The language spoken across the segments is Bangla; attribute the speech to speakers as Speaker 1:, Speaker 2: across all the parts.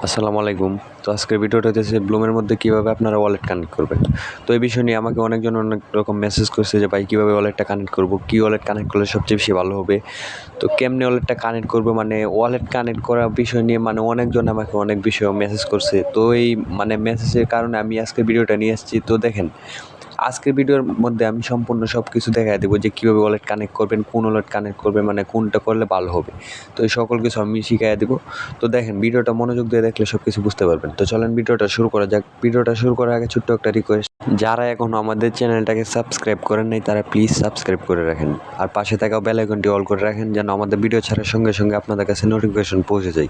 Speaker 1: আসসালামু আলাইকুম। তো আজকের ভিডিওটা হচ্ছে ব্লুমের মধ্যে কীভাবে আপনারা ওয়ালেট কানেক্ট করবেন। তো এই বিষয় নিয়ে আমাকে অনেকজন অনেক রকম মেসেজ করছে যে ভাই কীভাবে ওয়ালেটটা কানেক্ট করব, কী ওয়ালেট কানেক্ট করলে সবচেয়ে বেশি ভালো হবে। তো কেমনে ওয়ালেটটা কানেক্ট করব, মানে ওয়ালেট কানেক্ট করার বিষয় নিয়ে মানে অনেকজন আমাকে অনেক বিষয়ে মেসেজ করছে। তো এই মানে মেসেজের কারণে আমি আজকের ভিডিওটা নিয়ে এসেছি। তো দেখেন, আজকের ভিডিওর মধ্যে আমি সম্পূর্ণ সব কিছু দেখাই দেবো যে কীভাবে ওয়ালেট কানেক্ট করবেন, কোন ওয়ালেট কানেক্ট করবেন, মানে কোনটা করলে ভালো হবে। তো এই সকল কিছু আমি শিখাই দেবো। তো দেখেন, ভিডিওটা মনোযোগ দিয়ে দেখলে সব কিছু বুঝতে পারবেন। তো চলেন ভিডিওটা শুরু করা যাক। ভিডিওটা শুরু করার আগে ছোট্ট একটা রিকোয়েস্ট, যারা এখনও আমাদের চ্যানেলটাকে সাবস্ক্রাইব করেন নাই তারা প্লিজ সাবস্ক্রাইব করে রাখেন, আর পাশে থাকা বেল আইকনটি অল করে রাখেন যেন আমাদের ভিডিও ছাড়ার সঙ্গে সঙ্গে আপনাদের কাছে নোটিফিকেশন পৌঁছে যায়।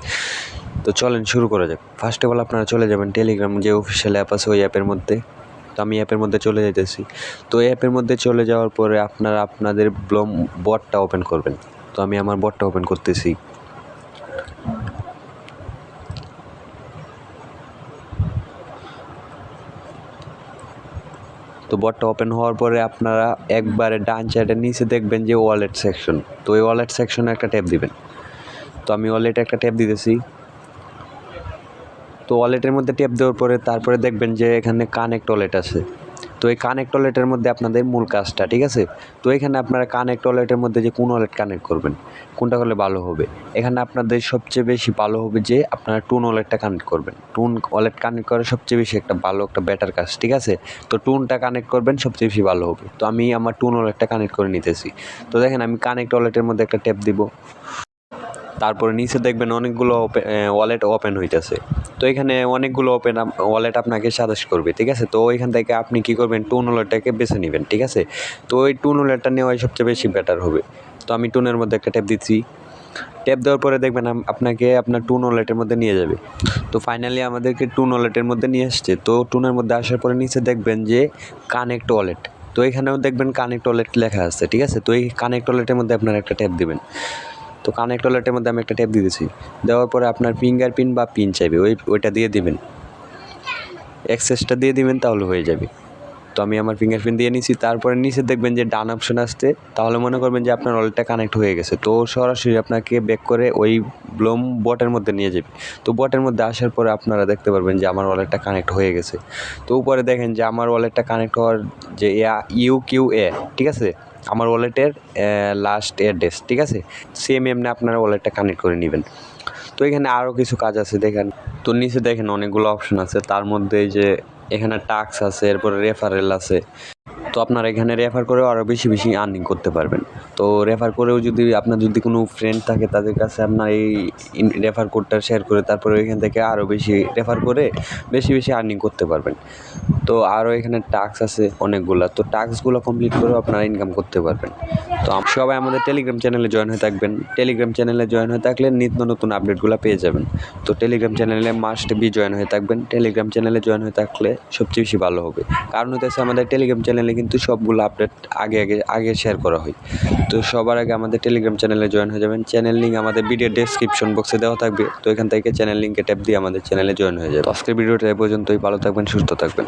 Speaker 1: তো চলেন শুরু করা যাক। ফার্স্ট অফ অল আপনারা চলে যাবেন টেলিগ্রাম যে অফিসিয়াল অ্যাপ আছে ওই অ্যাপের মধ্যে। তো আমি অ্যাপের মধ্যে চলে যেতেছি। তো অ্যাপের মধ্যে চলে যাওয়ার পরে আপনারা আপনাদের ব্লুম বটটা ওপেন করবেন। তো আমি আমার বটটা ওপেন করতেছি। তো বটটা ওপেন হওয়ার পরে আপনারা একবারে ডান সাইডের নিচে দেখবেন যে ওয়ালেট সেকশন। তো ওই ওয়ালেট সেকশনে একটা ট্যাপ দিবেন। তো আমি ওয়ালেটে একটা ট্যাপ দিতেছি। তো ওয়ালেটের মধ্যে ট্যাপ দেওয়ার পরে তারপরে দেখবেন যে এখানে কানেক্ট ওয়ালেট আছে। তো এই কানেক্ট ওয়ালেটের মধ্যে আপনাদের মূল কাজটা, ঠিক আছে। তো এখানে আপনারা কানেক্ট ওয়ালেটের মধ্যে যে কোন ওয়ালেট কানেক্ট করবেন, কোনটা করলে ভালো হবে, এখানে আপনাদের সবচেয়ে বেশি ভালো হবে যে আপনারা টুন ওয়ালেটটা কানেক্ট করবেন। টুন ওয়ালেট কানেক্ট করা সবচেয়ে বেশি একটা ভালো একটা বেটার কাজ, ঠিক আছে। তো টুনটা কানেক্ট করবেন, সবচেয়ে বেশি ভালো হবে। তো আমি আমার টুন ওয়ালেটটা কানেক্ট করে নিতেছি। তো দেখেন, আমি কানেক্ট ওয়ালেটের মধ্যে একটা ট্যাপ দিব। তারপরে নিচে দেখবেন অনেকগুলো ওয়ালেট ওপেন হইতেছে। তো এখানে অনেকগুলো ওয়ালেট আপনাকে সাজেস্ট করবে, ঠিক আছে। তো ওইখান থেকে আপনি কী করবেন, টুন ওয়ালেটটাকে বেছে নেবেন, ঠিক আছে। তো ওই টুন ওয়ালেটটা নেওয়াই সবচেয়ে বেশি বেটার হবে। তো আমি টুনের মধ্যে একটা ট্যাপ দিচ্ছি। ট্যাপ দেওয়ার পরে দেখবেন আপনাকে আপনার টুন ওয়ালেটের মধ্যে নিয়ে যাবে। তো ফাইনালি আমাদেরকে টুন ওয়ালেটের মধ্যে নিয়ে আসছে। তো টুনের মধ্যে আসার পরে নিচে দেখবেন যে কানেক্ট ওয়ালেট। তো এখানেও দেখবেন কানেক্ট ওয়ালেট লেখা আছে, ঠিক আছে। তো এই কানেক্ট ওয়ালেটের মধ্যে আপনারা একটা ট্যাপ দিবেন। তো কানেক্ট ওয়ালেটের মধ্যে আমি একটা ট্যাপ দিয়ে দিয়েছি। দেওয়ার পরে আপনার ফিঙ্গারপ্রিন্ট বা পিন চাইবে, ওইটা দিয়ে দিবেন, অ্যাক্সেসটা দিয়ে দিবেন, তাহলে হয়ে যাবে। তো আমি আমার ফিঙ্গারপ্রিন্ট দিয়ে নিছি। তারপরে নিচে দেখবেন যে ডান অপশন আসছে, তাহলে মনে করবেন যে আপনার ওয়ালেটটা কানেক্ট হয়ে গেছে। তো সরাসরি আপনাকে ব্যাক করে ওই ব্লুম বটের মধ্যে নিয়ে যাবে। তো বটের মধ্যে আসার পরে আপনারা দেখতে পারবেন যে আমার ওয়ালেটটা কানেক্ট হয়ে গেছে। তো উপরে দেখেন যে আমার ওয়ালেটটা কানেক্ট হওয়ার যে UQA, ঠিক আছে, আমার ওয়ালেটের লাস্ট অ্যাড্রেস, ঠিক আছে। সেম এমনি আপনারা ওয়ালেটটা কানেক্ট করে নেবেন। তো এখানে আরও কিছু কাজ আছে দেখেন। তো নিচে দেখেন অনেকগুলো অপশন আছে, তার মধ্যে এই যে এখানে টাস্ক আছে, এরপরে রেফারেল আছে। তো আপনারা এখানে রেফার করেও আরও বেশি বেশি আর্নিং করতে পারবেন। তো রেফার করেও যদি আপনার যদি কোনো ফ্রেন্ড থাকে তাদের কাছে আপনার এই রেফার কোডটা শেয়ার করে তারপরে এখান থেকে আরও বেশি রেফার করে বেশি বেশি আর্নিং করতে পারবেন। তো আরও এখানে টাস্ক আছে অনেকগুলো। তো টাস্কগুলো কমপ্লিট করেও আপনারা ইনকাম করতে পারবেন। তো সবাই আমাদের টেলিগ্রাম চ্যানেলে জয়েন হয়ে থাকবেন। টেলিগ্রাম চ্যানেলে জয়েন হয়ে থাকলে নিত্য নতুন আপডেটগুলো পেয়ে যাবেন। তো টেলিগ্রাম চ্যানেলে মাস্ট বি জয়েন হয়ে থাকবেন। টেলিগ্রাম চ্যানেলে জয়েন হয়ে থাকলে সবচেয়ে বেশি ভালো হবে। কারণ হচ্ছে আমাদের টেলিগ্রাম চ্যানেলে কিন্তু সবগুলো আপডেট আগে শেয়ার করা হয়। তো সবার আগে আমাদের টেলিগ্রাম চ্যানেলে জয়েন হয়ে যাবেন। চ্যানেল লিঙ্ক আমাদের ভিডিও ডেসক্রিপশন বক্সে দেওয়া থাকবে। তো এখান থেকে চ্যানেল লিঙ্কে ট্যাপ দিয়ে আমাদের চ্যানেলে জয়েন হয়ে যাবে। তো আজকের ভিডিওটা এ পর্যন্তই। ভালো থাকবেন, সুস্থ থাকবেন।